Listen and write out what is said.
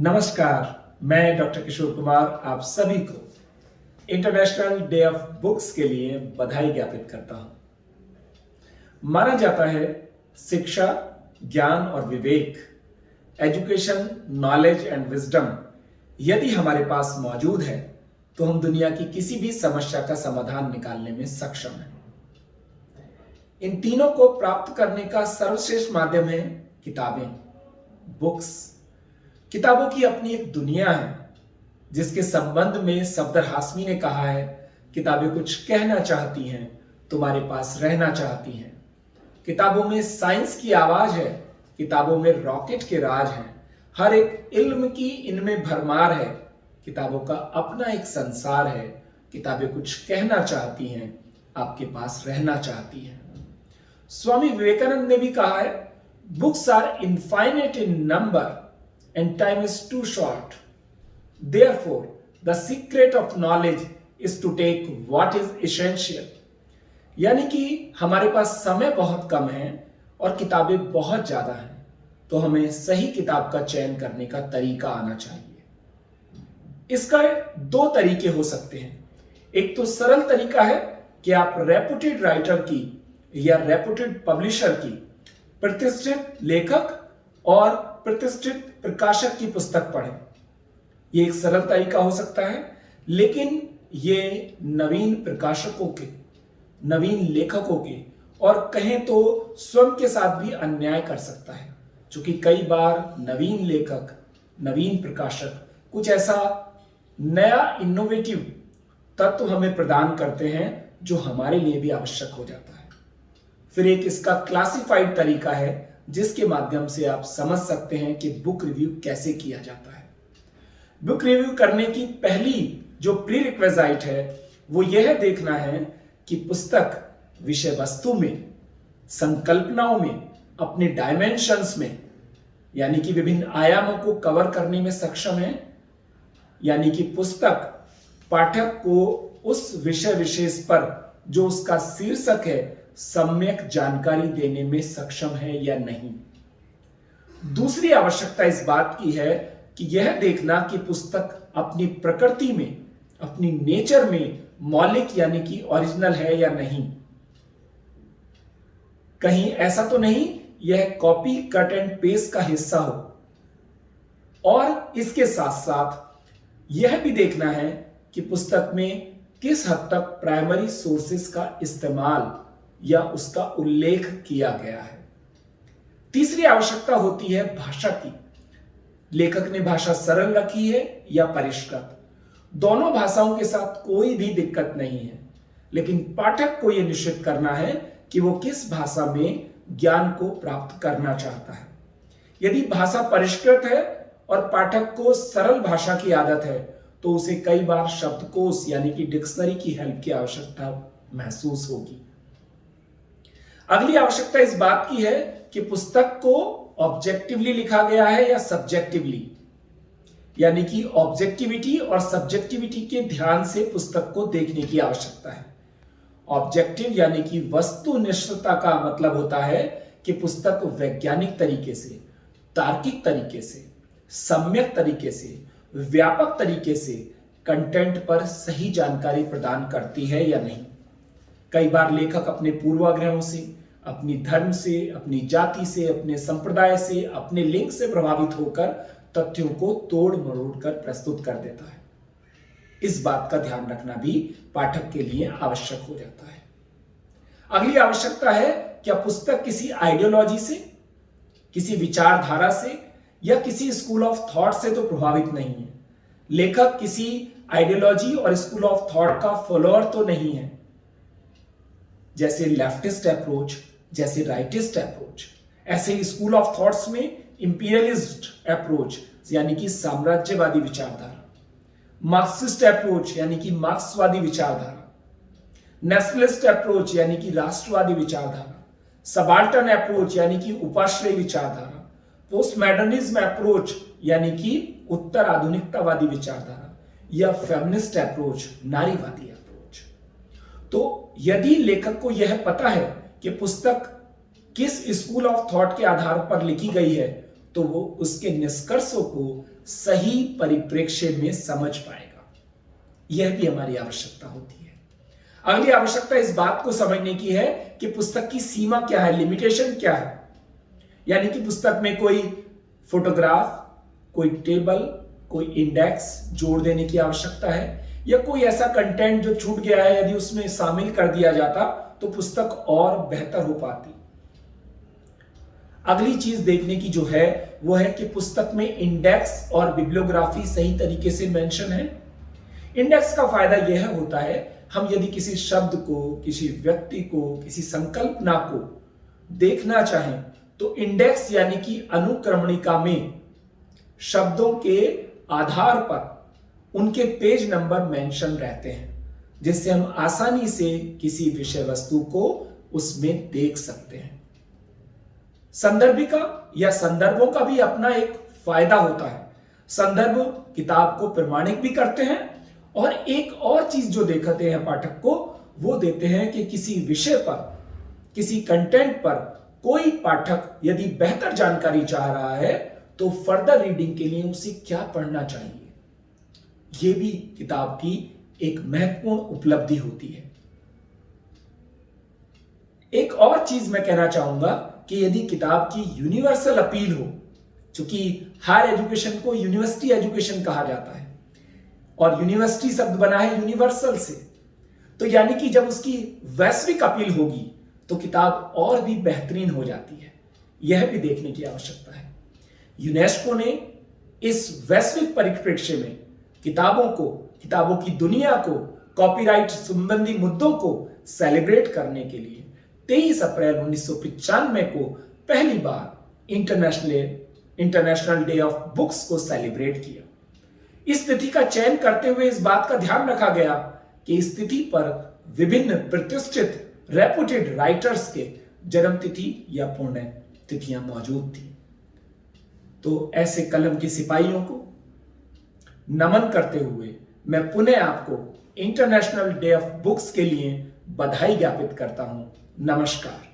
नमस्कार, मैं डॉक्टर किशोर कुमार आप सभी को इंटरनेशनल डे ऑफ बुक्स के लिए बधाई ज्ञापित करता हूं। माना जाता है शिक्षा, ज्ञान और विवेक, एजुकेशन, नॉलेज एंड विजडम यदि हमारे पास मौजूद है तो हम दुनिया की किसी भी समस्या का समाधान निकालने में सक्षम हैं। इन तीनों को प्राप्त करने का सर्वश्रेष्ठ माध्यम है किताबें, बुक्स। किताबों की अपनी एक दुनिया है जिसके संबंध में सफदर हाशमी ने कहा है, किताबें कुछ कहना चाहती हैं, तुम्हारे पास रहना चाहती हैं। किताबों में साइंस की आवाज है, किताबों में रॉकेट के राज हैं, हर एक इल्म की इनमें भरमार है। किताबों का अपना एक संसार है, किताबें कुछ कहना चाहती हैं, आपके पास रहना चाहती हैं। स्वामी विवेकानंद ने भी कहा है, books are infinite in number and time is too short. Therefore, the secret of knowledge is to take what is essential. यानी कि हमारे पास समय बहुत कम है और किताबें बहुत ज्यादा हैं, तो हमें सही किताब का चयन करने का तरीका आना चाहिए। इसका दो तरीके हो सकते हैं। एक तो सरल तरीका है कि आप रेपुटेड राइटर की या रेपुटेड पब्लिशर की, प्रतिष्ठित लेखक और प्रतिष्ठित प्रकाशक की पुस्तक पढ़ें। यह एक सरल तरीका हो सकता है, लेकिन ये नवीन प्रकाशकों के, नवीन लेखकों के और कहें तो स्वयं के साथ भी अन्याय कर सकता है, क्योंकि कई बार नवीन लेखक, नवीन प्रकाशक कुछ ऐसा नया इनोवेटिव तत्व हमें प्रदान करते हैं जो हमारे लिए भी आवश्यक हो जाता है। फिर एक इसका क्लासिफाइड तरीका है जिसके माध्यम से आप समझ सकते हैं कि बुक रिव्यू कैसे किया जाता है। बुक रिव्यू करने की पहली जो प्री रिक्वेजाइट है वो यह देखना है कि पुस्तक विषय वस्तु में, संकल्पनाओं में, अपने डायमेंशंस में, यानी कि विभिन्न आयामों को कवर करने में सक्षम है, यानी कि पुस्तक पाठक को उस विषय विशेष पर जो उसका शीर्षक है सम्यक जानकारी देने में सक्षम है या नहीं। दूसरी आवश्यकता इस बात की है कि यह देखना कि पुस्तक अपनी प्रकृति में, अपनी नेचर में मौलिक यानी कि ओरिजिनल है या नहीं। कहीं ऐसा तो नहीं यह कॉपी कट एंड पेस्ट का हिस्सा हो। और इसके साथ साथ यह भी देखना है कि पुस्तक में किस हद तक प्राइमरी सोर्सेस का इस्तेमाल या उसका उल्लेख किया गया है। तीसरी आवश्यकता होती है भाषा की। लेखक ने भाषा सरल रखी है या परिष्कृत। दोनों भाषाओं के साथ कोई भी दिक्कत नहीं है, लेकिन पाठक को यह निश्चित करना है कि वो किस भाषा में ज्ञान को प्राप्त करना चाहता है। यदि भाषा परिष्कृत है और पाठक को सरल भाषा की आदत है तो उसे कई बार शब्दकोश यानी कि डिक्शनरी की हेल्प की आवश्यकता महसूस होगी। अगली आवश्यकता इस बात की है कि पुस्तक को ऑब्जेक्टिवली लिखा गया है या सब्जेक्टिवली, यानी कि ऑब्जेक्टिविटी और सब्जेक्टिविटी के ध्यान से पुस्तक को देखने की आवश्यकता है। ऑब्जेक्टिव यानी कि वस्तुनिष्ठता का मतलब होता है कि पुस्तक वैज्ञानिक तरीके से, तार्किक तरीके से, सम्यक तरीके से, व्यापक तरीके से कंटेंट पर सही जानकारी प्रदान करती है या नहीं। कई बार लेखक अपने पूर्वाग्रहों से, अपनी धर्म से, अपनी जाति से, अपने संप्रदाय से, अपने लिंग से प्रभावित होकर तथ्यों को तोड़ मरोड़ कर प्रस्तुत कर देता है। इस बात का ध्यान रखना भी पाठक के लिए आवश्यक हो जाता है। अगली आवश्यकता है क्या पुस्तक किसी आइडियोलॉजी से, किसी विचारधारा से या किसी स्कूल ऑफ थॉट से तो प्रभावित नहीं है। लेखक किसी आइडियोलॉजी और स्कूल ऑफ थॉट का फॉलोअर तो नहीं है, जैसे लेफ्टिस्ट अप्रोच, जैसे राइटिस्ट अप्रोच। ऐसे स्कूल ऑफ थॉट्स में इंपीरियलिस्ट अप्रोच यानी कि साम्राज्यवादी विचारधारा, मार्क्सिस्ट अप्रोच यानी कि मार्क्सवादी विचारधारा, नेशनलिस्ट अप्रोच यानी कि राष्ट्रवादी विचारधारा, सबाल्टर्न अप्रोच यानी कि उपाश्रयी विचारधारा, पोस्ट मॉडर्निज्म अप्रोच यानी कि उत्तर आधुनिकतावादी विचारधारा या फेमिनिस्ट अप्रोच, नारीवादी अप्रोच। तो यदि लेखक को यह पता है कि पुस्तक किस स्कूल ऑफ थॉट के आधार पर लिखी गई है तो वो उसके निष्कर्षों को सही परिप्रेक्ष्य में समझ पाएगा। यह भी हमारी आवश्यकता होती है। अगली आवश्यकता इस बात को समझने की है कि पुस्तक की सीमा क्या है, लिमिटेशन क्या है। यानी कि पुस्तक में कोई फोटोग्राफ, कोई टेबल, कोई इंडेक्स जोड़ देने की आवश्यकता है, या कोई ऐसा कंटेंट जो छूट गया है यदि उसमें शामिल कर दिया जाता तो पुस्तक और बेहतर हो पाती। अगली चीज देखने की जो है वो है कि पुस्तक में इंडेक्स और बिब्लियोग्राफी सही तरीके से मेंशन है। इंडेक्स का फायदा यह होता है, हम यदि किसी शब्द को, किसी व्यक्ति को, किसी संकल्पना को देखना चाहें तो इंडेक्स यानी कि अनुक्रमणिका में शब्दों के आधार पर उनके पेज नंबर मेंशन रहते हैं, जिससे हम आसानी से किसी विषय वस्तु को उसमें देख सकते हैं। संदर्भिका या संदर्भों का भी अपना एक फायदा होता है। संदर्भ किताब को प्रमाणिक भी करते हैं, और एक और चीज जो दिखाते हैं पाठक को, वो देते हैं कि किसी विषय पर, किसी कंटेंट पर कोई पाठक यदि बेहतर जानकारी चाह रहा है तो फर्दर रीडिंग के लिए उसे क्या पढ़ना चाहिए। यह भी किताब की एक महत्वपूर्ण उपलब्धि होती है। एक और चीज मैं कहना चाहूंगा कि यदि किताब की यूनिवर्सल अपील हो, चूंकि हायर एजुकेशन को यूनिवर्सिटी एजुकेशन कहा जाता है और यूनिवर्सिटी शब्द बना है यूनिवर्सल से, तो यानी कि जब उसकी वैश्विक अपील होगी तो किताब और भी बेहतरीन हो जाती है। यह भी देखने की आवश्यकता है। यूनेस्को ने इस वैश्विक परिप्रेक्ष्य में किताबों की दुनिया को, कॉपीराइट संबंधी मुद्दों को सेलिब्रेट करने के लिए 23 अप्रैल 1995 को पहली बार इंटरनेशनल डे ऑफ बुक्स को सेलिब्रेट किया। इस तिथि का चयन करते हुए इस बात का ध्यान रखा गया कि इस तिथि पर विभिन्न प्रतिष्ठित रेपुटेड राइटर्स के जन्म तिथि या पुण्य तिथियां मौजूद थी। तो ऐसे कलम के सिपाहियों को नमन करते हुए मैं पुनः आपको इंटरनेशनल डे ऑफ बुक्स के लिए बधाई ज्ञापित करता हूं। नमस्कार।